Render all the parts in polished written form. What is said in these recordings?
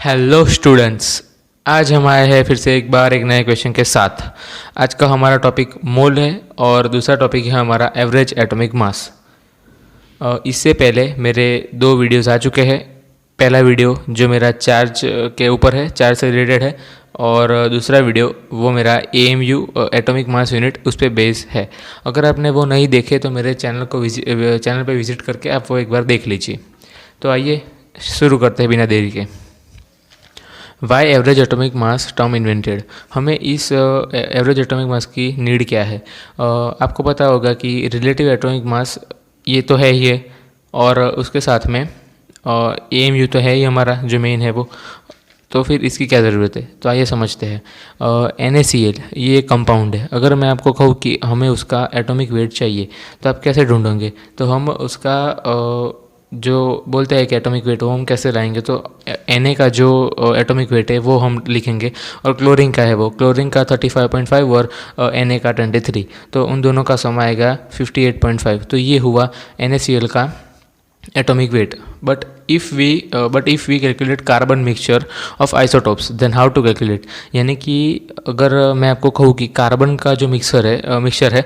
Hello students. आज हम आए हैं फिर से एक बार एक नए क्वेश्चन के साथ। आज का हमारा टॉपिक मोल है और दूसरा टॉपिक है हमारा एवरेज एटॉमिक मास। इससे पहले मेरे दो वीडियोस आ चुके हैं। पहला वीडियो जो मेरा चार्ज के ऊपर है, चार्ज से रिलेटेड है, और दूसरा वीडियो वो मेरा एएमयू एटॉमिक मास यूनिट उस पर बेस है। अगर आपने वो नहीं देखे तो मेरे चैनल पे विजिट करके आप वो एक बार देख लीजिए। तो आइए शुरू करते हैं बिना देरी के। Why average atomic mass term invented. हमें इस एवरेज एटॉमिक मास की नीड क्या है। आपको पता होगा कि रिलेटिव एटॉमिक मास ये तो है ही है, और उसके साथ में एएमयू तो है ही हमारा जो मेन है वो। तो फिर इसकी क्या ज़रूरत है, तो आइए समझते हैं। NaCl ये कंपाउंड है। अगर मैं आपको कहूँ कि हमें उसका एटॉमिक वेट चाहिए तो आप कैसे ढूंढोगे। तो हम उसका जो बोलते हैं कि एटॉमिक वेट वो हम कैसे लाएंगे। तो Na का जो एटॉमिक वेट है वो हम लिखेंगे, और क्लोरीन का है वो क्लोरीन का 35.5 और Na का 23। तो उन दोनों का सम आएगा 58.5। तो ये हुआ NaCl का atomic weight. But if we calculate carbon mixture of isotopes then how to calculate. यानी कि अगर मैं आपको कहूँ कि कार्बन का जो मिक्सचर है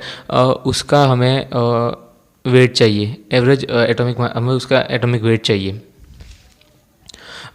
उसका हमें वेट चाहिए, एवरेज एटॉमिक हमें उसका एटॉमिक वेट चाहिए।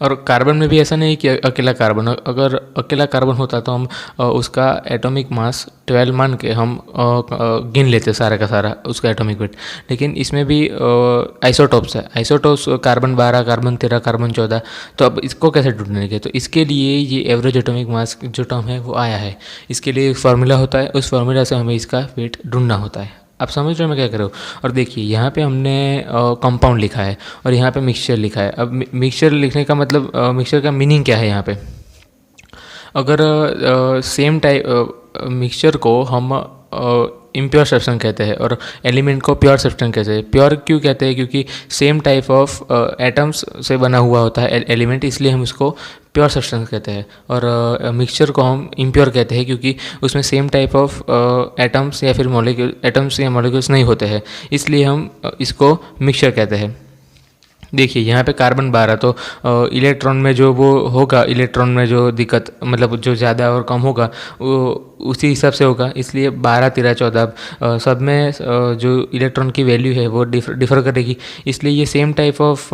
और कार्बन में भी ऐसा नहीं कि अकेला कार्बन, अगर अकेला कार्बन होता तो हम उसका एटॉमिक मास 12 मान के हम गिन लेते सारा का सारा उसका एटॉमिक वेट। लेकिन इसमें भी आइसोटोप्स है, आइसोटोप्स कार्बन 12, कार्बन 13, कार्बन 14। तो अब इसको कैसे ढूंढेंगे। तो इसके लिए ये एवरेज एटॉमिक मास जो टर्म है वो आया है। इसके लिए एक फार्मूला होता है, उस फार्मूला से हमें इसका वेट ढूंढना होता है। आप समझ रहे हो मैं क्या कर रहा हूँ। और देखिए यहाँ पे हमने कंपाउंड लिखा है और यहाँ पे मिक्सचर लिखा है। अब मिक्सचर लिखने का मतलब मिक्सचर का मीनिंग क्या है यहाँ पे। अगर सेम टाइप मिक्सचर को हम इम्प्योर सब्सटेंस कहते हैं और एलिमेंट को प्योर सब्सटेंस कहते हैं। प्योर क्यों कहते हैं, क्योंकि सेम टाइप ऑफ एटम्स से बना हुआ होता है एलिमेंट, इसलिए हम उसको प्योर सब्सटेंस कहते हैं। और मिक्सचर को हम इम्प्योर कहते हैं क्योंकि उसमें सेम टाइप ऑफ एटम्स या फिर मॉलिक्यूल्स नहीं होते हैं, इसलिए हम इसको मिक्सचर कहते हैं। देखिए यहाँ पे कार्बन 12, तो इलेक्ट्रॉन में जो वो होगा, इलेक्ट्रॉन में जो दिक्कत मतलब जो ज़्यादा और कम होगा वो उसी हिसाब से होगा। इसलिए 12, 13, 14 सब में जो इलेक्ट्रॉन की वैल्यू है वो डिफर करेगी। इसलिए ये सेम टाइप ऑफ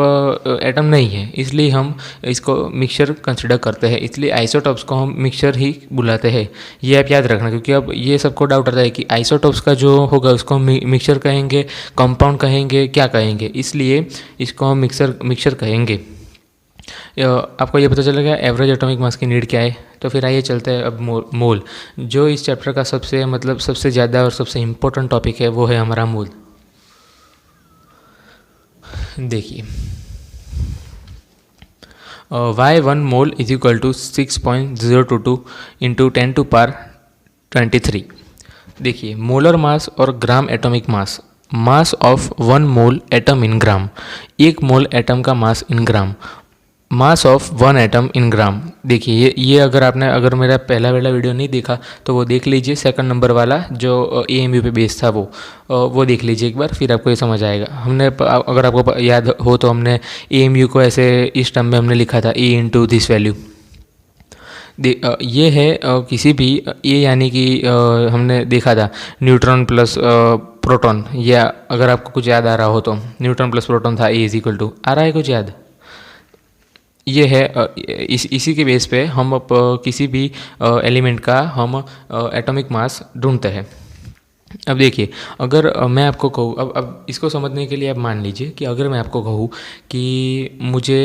एटम नहीं है, इसलिए हम इसको मिक्सचर कंसिडर करते हैं। इसलिए आइसोटॉप्स को हम मिक्सचर ही बुलाते हैं। ये आप याद रखना, क्योंकि अब ये सबको डाउट आता है कि आइसोटॉप्स का जो होगा उसको हम मिक्सचर कहेंगे, कंपाउंड कहेंगे, क्या कहेंगे। इसलिए इसको हम मिक्सचर कहेंगे। आपको ये पता चलेगा एवरेज एटॉमिक मास की नीड क्या है। तो फिर आइए चलते हैं अब मोल। जो इस चैप्टर का सबसे ज़्यादा और सबसे इम्पोर्टेंट टॉपिक है वो है हमारा मोल। देखिए Y1 mole is equal to 6.022 into 10⁻23। देखिए मोलर मास और gram atomic mass of 1 mole atom in gram. 1 mole atom का mass in gram, mass of 1 atom in ग्राम। देखिए ये अगर मेरा पहला वाला वीडियो नहीं देखा तो वो देख लीजिए, सेकंड नंबर वाला जो एएमयू पे बेस था वो देख लीजिए एक बार, फिर आपको ये समझ आएगा। हमने अगर आपको याद हो तो हमने एएमयू को ऐसे इस टर्म में हमने लिखा था E इंटू दिस वैल्यू। ये है किसी भी ये यानी कि हमने देखा था न्यूट्रॉन प्लस प्रोटॉन, या अगर आपको कुछ याद आ रहा हो तो न्यूट्रॉन प्लस प्रोटॉन था, E इज इक्वल टू, आ रहा है कुछ याद। ये है इसी के बेस पे हम किसी भी एलिमेंट का हम एटॉमिक मास ढूंढते हैं। अब देखिए अगर मैं आपको कहूँ, अब इसको समझने के लिए आप मान लीजिए कि अगर मैं आपको कहूँ कि मुझे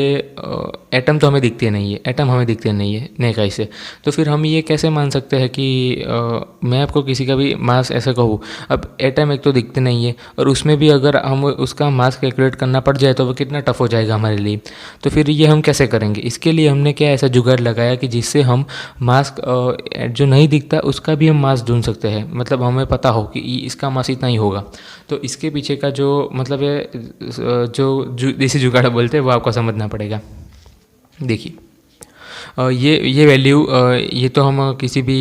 एटम तो हमें दिखते नहीं है, एटम हमें दिखते नहीं है नेकाई से, तो फिर हम ये कैसे मान सकते हैं कि मैं आपको किसी का भी मास ऐसा कहूँ। अब एटम एक तो दिखते नहीं है और उसमें भी अगर हम उसका मास कैलकुलेट करना पड़ जाए तो वो कितना टफ हो जाएगा हमारे लिए। तो फिर ये हम कैसे करेंगे। इसके लिए हमने क्या ऐसा जुगाड़ लगाया कि जिससे हम मास जो नहीं दिखता उसका भी हम मास ढूंढ सकते हैं। मतलब हमें पता हो कि इसका मास इतना ही होगा। तो इसके पीछे का जो मतलब है जो देसी जुगाड़ बोलते हैं वो आपको समझना पड़ेगा। देखिए ये वैल्यू ये तो हम किसी भी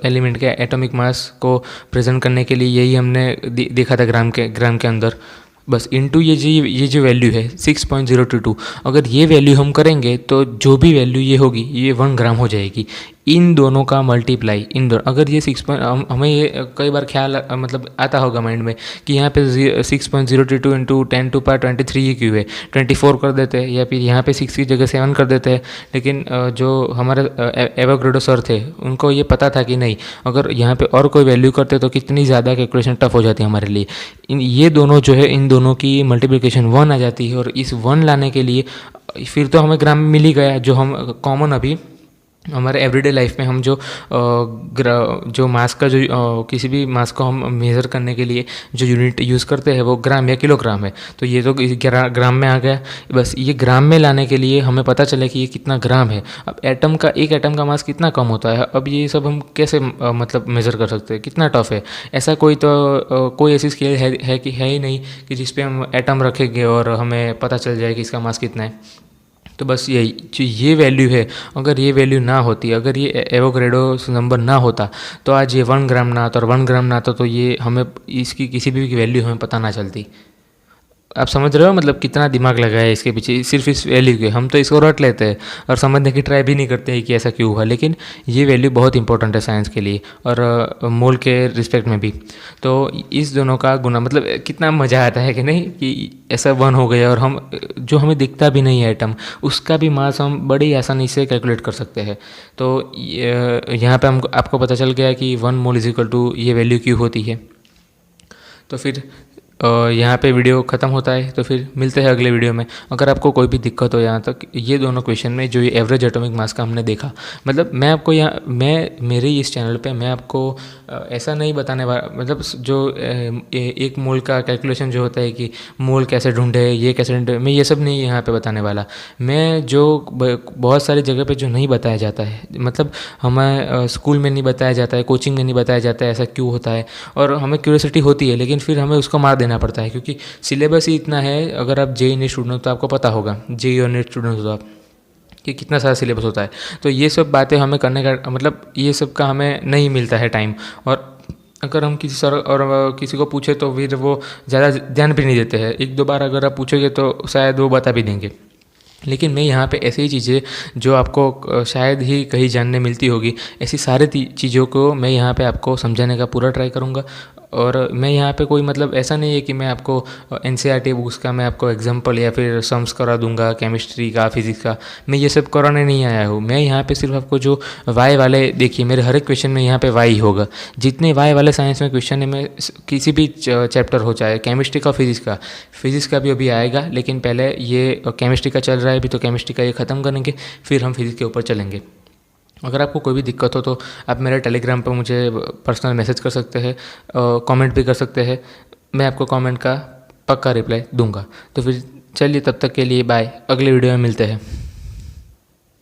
एलिमेंट के एटॉमिक मास को प्रेजेंट करने के लिए यही हमने देखा था ग्राम के अंदर। बस इनटू ये जो वैल्यू है 6.022, अगर ये वैल्यू हम करेंगे तो जो भी वैल्यू ये होगी ये 1 ग्राम हो जाएगी। इन दोनों का मल्टीप्लाई, इन दोनों, अगर ये हमें ये कई बार ख्याल मतलब आता होगा माइंड में कि यहाँ पे 6.022 इंटू 10⁻23 ये क्यों है, 24 कर देते हैं, या फिर यहाँ पे 6 की जगह 7 कर देते हैं। लेकिन जो हमारे एवोगैड्रो सर थे उनको ये पता था कि नहीं, अगर यहाँ पे और कोई वैल्यू करते तो कितनी ज़्यादा कैलकुलेशन टफ हो जाती है हमारे लिए। ये दोनों जो है, इन दोनों की मल्टीप्लिकेशन 1 आ जाती है, और इस 1 लाने के लिए फिर तो हमें ग्राम मिल ही गया, जो हम कॉमन अभी हमारे एवरीडे लाइफ में हम जो मास का किसी भी मास को हम मेज़र करने के लिए जो यूनिट यूज़ करते हैं वो ग्राम या किलोग्राम है। तो ये तो ग्राम में आ गया। बस ये ग्राम में लाने के लिए हमें पता चले कि ये कितना ग्राम है। अब एक एटम का मास कितना कम होता है, अब ये सब हम कैसे मतलब मेज़र कर सकते हैं, कितना टफ है। ऐसा कोई ऐसी स्केल है ही नहीं कि जिस पे हम एटम रखेंगे और हमें पता चल जाए कि इसका मास कितना है। तो बस यही जो ये वैल्यू है, अगर ये वैल्यू ना होती, अगर ये एवोगैड्रो नंबर ना होता तो आज ये 1 ग्राम ना आता, और 1 ग्राम ना आता तो ये हमें इसकी किसी भी वैल्यू हमें पता ना चलती। आप समझ रहे हो मतलब कितना दिमाग लगा है इसके पीछे, सिर्फ इस वैल्यू के। हम तो इसको रट लेते हैं और समझने की ट्राई भी नहीं करते हैं कि ऐसा क्यों हुआ, लेकिन ये वैल्यू बहुत इंपॉर्टेंट है साइंस के लिए और मोल के रिस्पेक्ट में भी। तो इस दोनों का गुना मतलब कितना मज़ा आता है कि नहीं, कि ऐसा 1 हो गया और हम जो हमें दिखता भी नहीं है एटम, उसका भी मास हम बड़ी आसानी से कैलकुलेट कर सकते हैं। तो यहाँ पे आपको पता चल गया कि 1 मोल इज इक्वल टू ये वैल्यू क्यों होती है। तो फिर यहाँ पे वीडियो ख़त्म होता है, तो फिर मिलते हैं अगले वीडियो में। अगर आपको कोई भी दिक्कत हो यहाँ तक, ये दोनों क्वेश्चन में जो ये एवरेज एटॉमिक मास का हमने देखा, मतलब मैं आपको मेरे इस चैनल पे मैं आपको ऐसा नहीं बताने वाला, मतलब जो एक मोल का कैलकुलेशन जो होता है कि मोल कैसे ढूंढे, ये कैसे ढूंढे, मैं ये सब नहीं यहाँ पे बताने वाला। मैं जो बहुत सारी जगह पे जो नहीं बताया जाता है, मतलब हमें स्कूल में नहीं बताया जाता है, कोचिंग में नहीं बताया जाता है ऐसा क्यों होता है, और हमें क्यूरियोसिटी होती है, लेकिन फिर हमें उसको मार देना पड़ता है क्योंकि सिलेबस ही इतना है। अगर आप जेईई नीट स्टूडेंट हो तो आपको पता होगा, जेईई और नीट स्टूडेंट हो तो आप कि कितना सारा सिलेबस होता है। तो ये सब बातें हमें करने का मतलब ये सब का हमें नहीं मिलता है टाइम, और अगर हम किसी सर और किसी को पूछे तो फिर वो ज़्यादा ध्यान भी नहीं देते हैं। 1-2 बार अगर आप पूछोगे तो शायद वो बता भी देंगे। लेकिन मैं यहाँ पे ऐसी ही चीज़ें जो आपको शायद ही कहीं जानने मिलती होगी, ऐसी सारी चीज़ों को मैं यहाँ पे आपको समझाने का पूरा ट्राई करूँगा। और मैं यहाँ पे कोई मतलब ऐसा नहीं है कि मैं आपको एनसीईआरटी बुक्स का मैं आपको एग्जांपल या फिर सम्स करा दूंगा केमिस्ट्री का, फिजिक्स का, मैं ये सब कराने नहीं आया हूँ। मैं यहाँ पे सिर्फ आपको जो वाई वाले, देखिए मेरे हर एक क्वेश्चन में यहाँ पे वाई होगा। जितने वाई वाले साइंस में क्वेश्चन है, मैं किसी भी चैप्टर हो, चाहे केमिस्ट्री का, फिजिक्स का भी अभी आएगा, लेकिन पहले ये केमिस्ट्री का चल रहा है अभी, तो केमिस्ट्री का ये ख़त्म करेंगे, फिर हम फिजिक्स के ऊपर चलेंगे। अगर आपको कोई भी दिक्कत हो तो आप मेरे टेलीग्राम पर मुझे पर्सनल मैसेज कर सकते हैं, कमेंट भी कर सकते हैं। मैं आपको कमेंट का पक्का रिप्लाई दूंगा। तो फिर चलिए, तब तक के लिए बाय, अगले वीडियो में मिलते हैं।